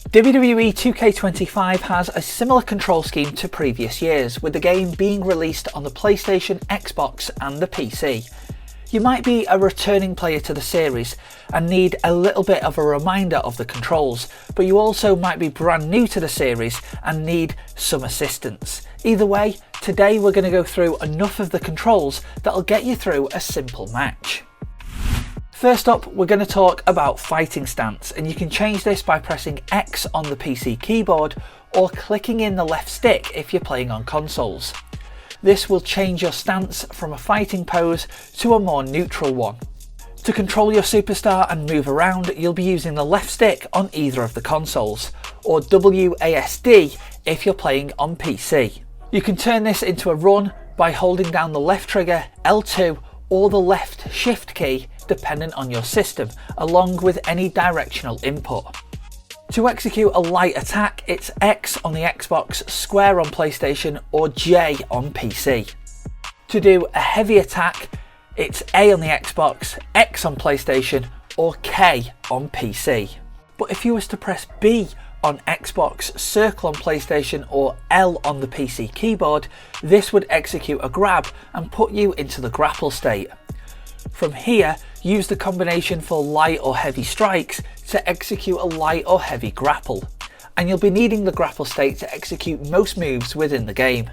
WWE 2K25 has a similar control scheme to previous years, with the game being released on the PlayStation, Xbox and the PC. You might be a returning player to the series and need a little bit of a reminder of the controls, but you also might be brand new to the series and need some assistance. Either way, today we're going to go through enough of the controls that'll get you through a simple match. First up, we're going to talk about fighting stance, and you can change this by pressing X on the PC keyboard or clicking in the left stick if you're playing on consoles. This will change your stance from a fighting pose to a more neutral one. To control your superstar and move around, you'll be using the left stick on either of the consoles, or WASD if you're playing on PC. You can turn this into a run by holding down the left trigger, L2, or the left shift key dependent on your system, along with any directional input. To execute a light attack, it's X on the Xbox, square on PlayStation or J on PC. To do a heavy attack, it's A on the Xbox, X on PlayStation or K on PC. But if you was to press B on Xbox, circle on PlayStation or L on the PC keyboard, this would execute a grab and put you into the grapple state. From here, use the combination for light or heavy strikes to execute a light or heavy grapple, and you'll be needing the grapple state to execute most moves within the game.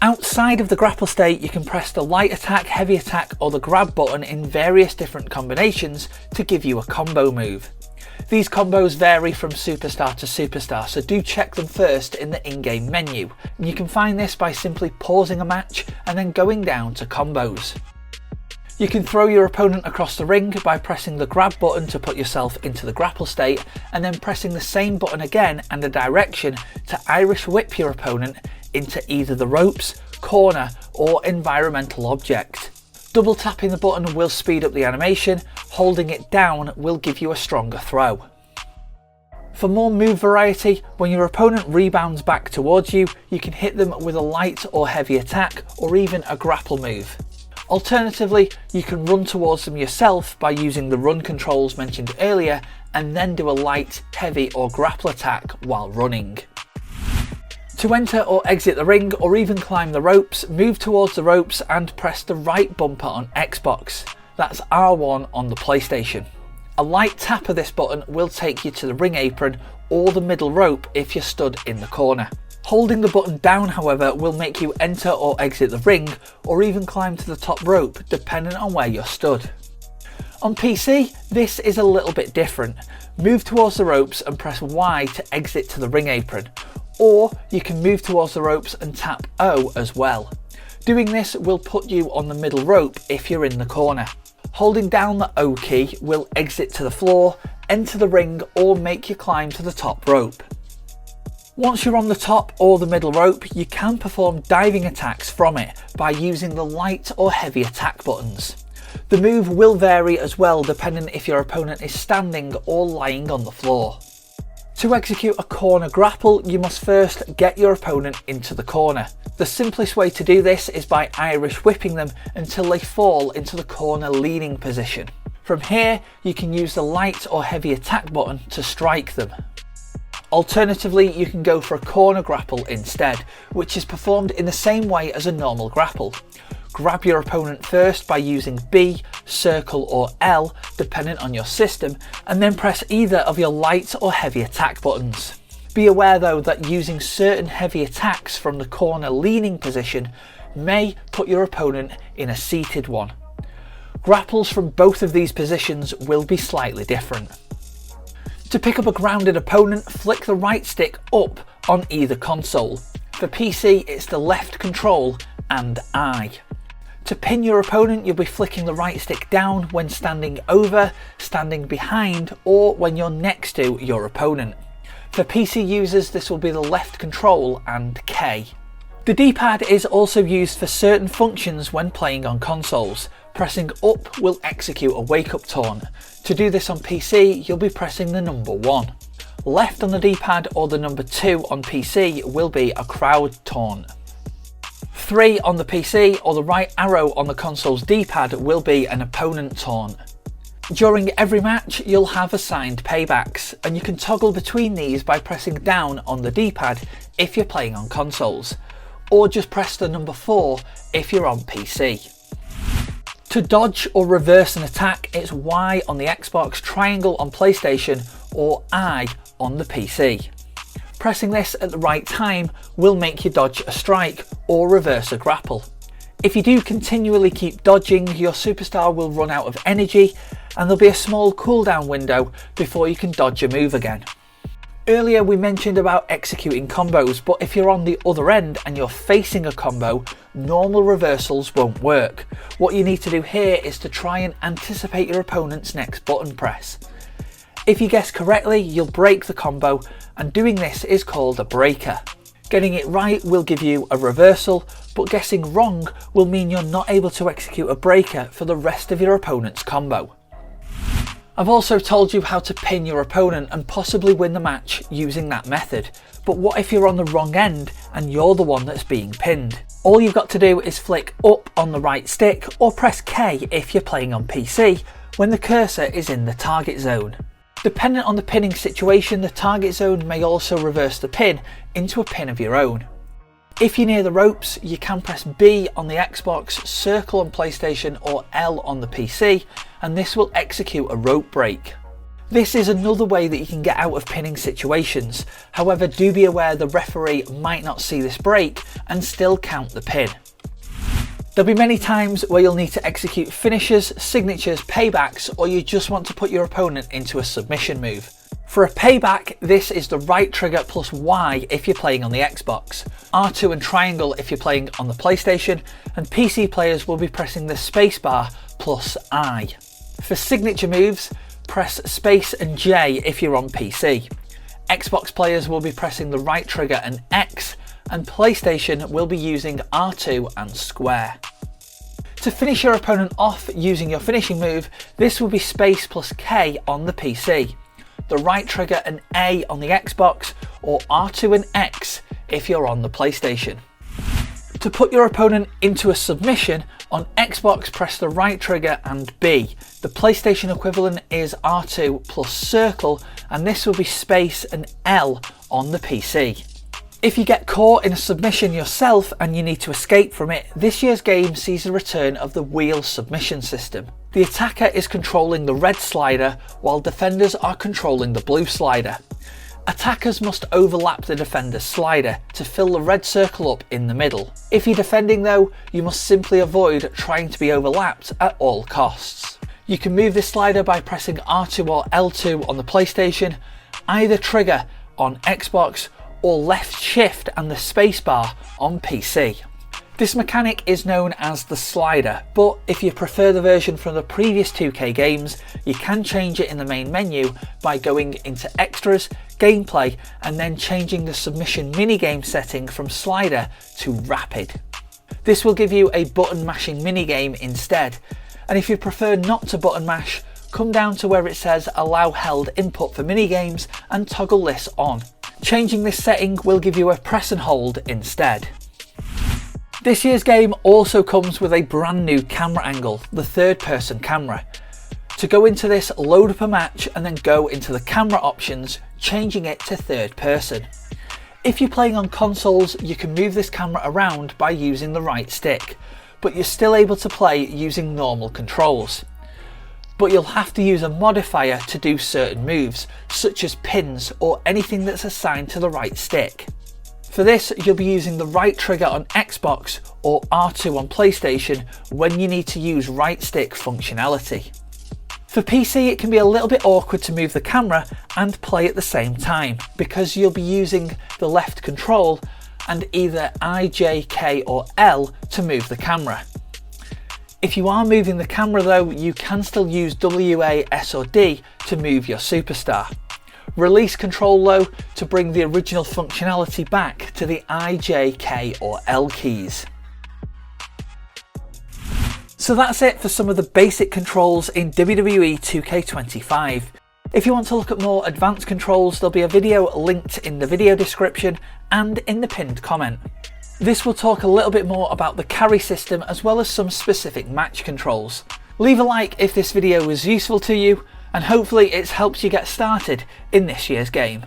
Outside of the grapple state, you can press the light attack, heavy attack or the grab button in various different combinations to give you a combo move. These combos vary from superstar to superstar, so do check them first in the in-game menu, and you can find this by simply pausing a match and then going down to combos. You can throw your opponent across the ring by pressing the grab button to put yourself into the grapple state, and then pressing the same button again and a direction to Irish whip your opponent into either the ropes, corner or environmental object. Double tapping the button will speed up the animation, holding it down will give you a stronger throw. For more move variety, when your opponent rebounds back towards you, you can hit them with a light or heavy attack or even a grapple move. Alternatively, you can run towards them yourself by using the run controls mentioned earlier and then do a light, heavy or grapple attack while running. To enter or exit the ring or even climb the ropes, move towards the ropes and press the right bumper on Xbox. That's R1 on the PlayStation. A light tap of this button will take you to the ring apron or the middle rope if you're stood in the corner. Holding the button down, however, will make you enter or exit the ring or even climb to the top rope depending on where you're stood. On PC, this is a little bit different. Move towards the ropes and press Y to exit to the ring apron, or you can move towards the ropes and tap O as well. Doing this will put you on the middle rope if you're in the corner. Holding down the O key will exit to the floor, enter the ring or make you climb to the top rope. Once you're on the top or the middle rope, you can perform diving attacks from it by using the light or heavy attack buttons. The move will vary as well depending if your opponent is standing or lying on the floor. To execute a corner grapple, you must first get your opponent into the corner. The simplest way to do this is by Irish whipping them until they fall into the corner leaning position. From here, you can use the light or heavy attack button to strike them. Alternatively, you can go for a corner grapple instead, which is performed in the same way as a normal grapple. Grab your opponent first by using B, circle or L, depending on your system, and then press either of your light or heavy attack buttons. Be aware though that using certain heavy attacks from the corner leaning position may put your opponent in a seated one. Grapples from both of these positions will be slightly different. To pick up a grounded opponent, flick the right stick up on either console. For PC, it's the left control and I. To pin your opponent, you'll be flicking the right stick down when standing over, standing behind, or when you're next to your opponent. For PC users, this will be the left control and K. The D-pad is also used for certain functions when playing on consoles. Pressing up will execute a wake-up taunt. To do this on PC, you'll be pressing the number 1. Left on the D-pad or the number 2 on PC will be a crowd taunt. 3 on the PC or the right arrow on the console's D-pad will be an opponent taunt. During every match, you'll have assigned paybacks, and you can toggle between these by pressing down on the D-pad if you're playing on consoles, or just press the number 4 if you're on PC. To dodge or reverse an attack, it's Y on the Xbox, triangle on PlayStation, or I on the PC. Pressing this at the right time will make you dodge a strike or reverse a grapple. If you do continually keep dodging, your superstar will run out of energy and there'll be a small cooldown window before you can dodge a move again. Earlier we mentioned about executing combos, but if you're on the other end and you're facing a combo, normal reversals won't work. What you need to do here is to try and anticipate your opponent's next button press. If you guess correctly, you'll break the combo, and doing this is called a breaker. Getting it right will give you a reversal, but guessing wrong will mean you're not able to execute a breaker for the rest of your opponent's combo. I've also told you how to pin your opponent and possibly win the match using that method, but what if you're on the wrong end and you're the one that's being pinned? All you've got to do is flick up on the right stick or press K if you're playing on PC when the cursor is in the target zone. Dependent on the pinning situation, the target zone may also reverse the pin into a pin of your own. If you're near the ropes, you can press B on the Xbox, circle on PlayStation, or L on the PC, and this will execute a rope break. This is another way that you can get out of pinning situations. However, do be aware the referee might not see this break and still count the pin. There'll be many times where you'll need to execute finishers, signatures, paybacks, or you just want to put your opponent into a submission move. For a payback, this is the right trigger plus Y if you're playing on the Xbox, R2 and triangle if you're playing on the PlayStation, and PC players will be pressing the spacebar plus I. For signature moves, press space and J if you're on PC. Xbox players will be pressing the right trigger and X, and PlayStation will be using R2 and square. To finish your opponent off using your finishing move, this will be space plus K on the PC, the right trigger and A on the Xbox, or R2 and X if you're on the PlayStation. To put your opponent into a submission, on Xbox press the right trigger and B. The PlayStation equivalent is R2 plus circle, and this will be space and L on the PC. If you get caught in a submission yourself and you need to escape from it, this year's game sees the return of the wheel submission system. The attacker is controlling the red slider while defenders are controlling the blue slider. Attackers must overlap the defender's slider to fill the red circle up in the middle. If you're defending though, you must simply avoid trying to be overlapped at all costs. You can move this slider by pressing R2 or L2 on the PlayStation, either trigger on Xbox, or left shift and the spacebar on PC. This mechanic is known as the slider, but if you prefer the version from the previous 2K games, you can change it in the main menu by going into Extras, Gameplay, and then changing the submission minigame setting from slider to rapid. This will give you a button mashing minigame instead, and if you prefer not to button mash, come down to where it says allow held input for minigames and toggle this on. Changing this setting will give you a press and hold instead. This year's game also comes with a brand new camera angle, the third person camera. To go into this, load up a match and then go into the camera options, changing it to third person. If you're playing on consoles, you can move this camera around by using the right stick, but you're still able to play using normal controls. But you'll have to use a modifier to do certain moves, such as pins or anything that's assigned to the right stick. For this, you'll be using the right trigger on Xbox or R2 on PlayStation when you need to use right stick functionality. For PC, it can be a little bit awkward to move the camera and play at the same time, because you'll be using the left control and either I, J, K or L to move the camera. If you are moving the camera though, you can still use W, A, S or D to move your superstar. Release control though to bring the original functionality back to the I, J, K or L keys. So that's it for some of the basic controls in WWE 2K25. If you want to look at more advanced controls, there'll be a video linked in the video description and in the pinned comment. This will talk a little bit more about the carry system as well as some specific match controls. Leave a like if this video was useful to you, and hopefully it's helped you get started in this year's game.